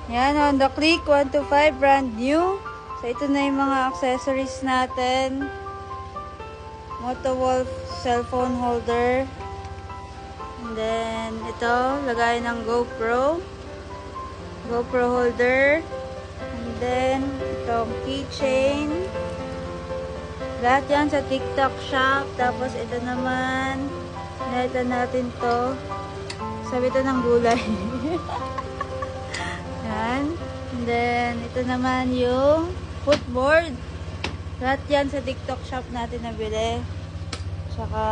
Yan, Honda Click 125, brand new. So, ito na yung mga accessories natin. Motowolf cellphone holder. And then, ito, lagay ng GoPro. GoPro holder. And then, itong keychain. Lahat yan sa TikTok shop. Tapos, ito naman, nalita natin to. Sabi ito ng gulay. Yan. And then, ito naman yung footboard. Lahat yan sa TikTok shop natin nabili. Tsaka,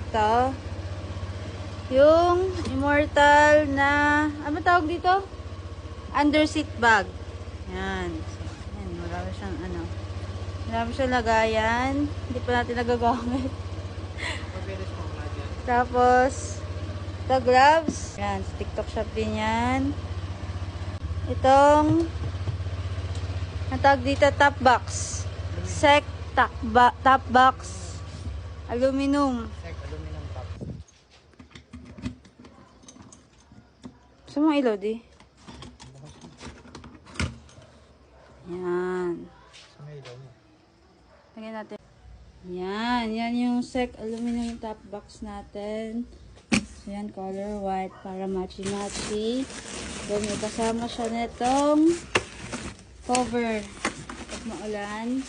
ito. Yung immortal na, ano tawag dito? Underseat bag. Yan. Yan, marami siyang ano. Marami siyang lagayan. Hindi pa natin nagagamit. Tapos, the gloves. Yan, sa TikTok shop din yan. Itong, ang tawag dito, top box. Sec top box. Aluminum. Sec aluminum top. Gusto mong ilaw, di? Yan. Lagyan natin. Yan. Yan yung sec aluminum top box natin. So, yan, color white para matchy-matchy. Then, may kasama siya nitong cover. Pag maulan.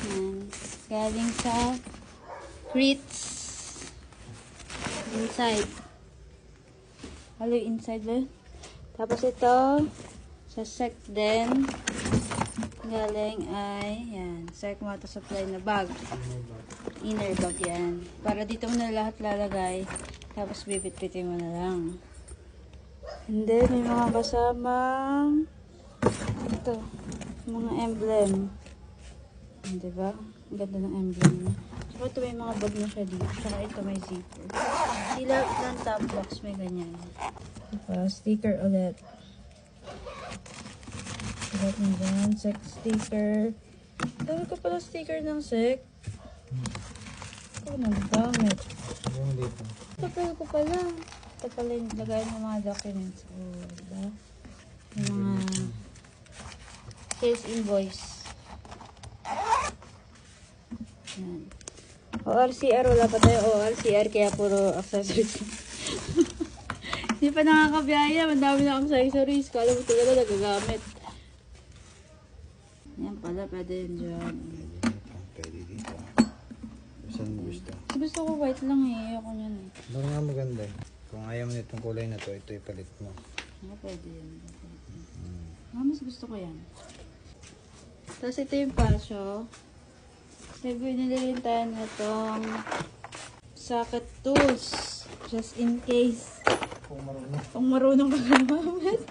Yan. Galing sa Fritz. Inside. Halo inside ba? Tapos ito, sa sec din. Galing ay, yan, sec motor supply na bag. Inner bag yan. Para dito mo na lahat lalagay. Tapos bibit-bitin mo na lang. And then, may mga kasamang ito, mga emblem. Diba? Ang ganda ng emblem niya. Saka ito may mga bag na siya dito. Saka ito may zipper. Sila ng top box may ganyan. Diba? Sticker ulit. Ulit mo dyan. Sec sticker. Dami ko pala sticker ng sec. Ito nang gamit. Yung dito. Tapos ko pala. Ito pala yung lagay ng mga documents. Oh, diba? Yung mga sales invoice. Yan. ORCR, wala pa tayo ORCR, kaya puro accessories. Hindi pa nakakabiyaya, madami na accessories. Kala mo talaga nagagamit. Yan pala, pwede yun dyan. Pwede dito. Saan mo gusto? Gusto ko white lang eh, ayoko nyan eh. Doon nga maganda eh. Kung ayaw mo nitong kulay na to, ito ipalit mo. Pwede yun. Mas gusto ko yan. Tapos ito yung pasyo. Binili rin tayo na itong socket tools. Just in case. Kung marunong ka gamamit.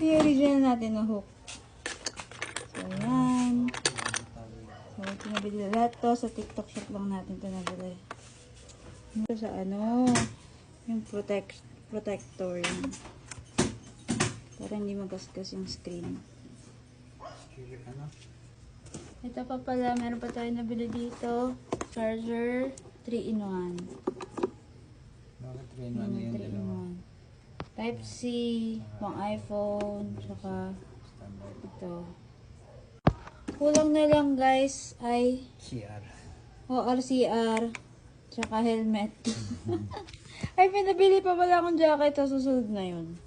Yung original natin na hook. So, yan. So, pinabili lahat to. Sa TikTok shop lang natin ito nabili. Ito sa ano, yung protector yun. Para hindi magasgas yung screen. Ito pa pala, meron pa tayo nabili dito. Charger, 3-in-1. Bakit 3-in-1 na yun? 3-in-1. Type-C, pang iPhone, tsaka ito. Kulang na lang guys ay CR. ORCR, tsaka helmet. Ay, pinabili pa pala akong jacket sa susunod na yun.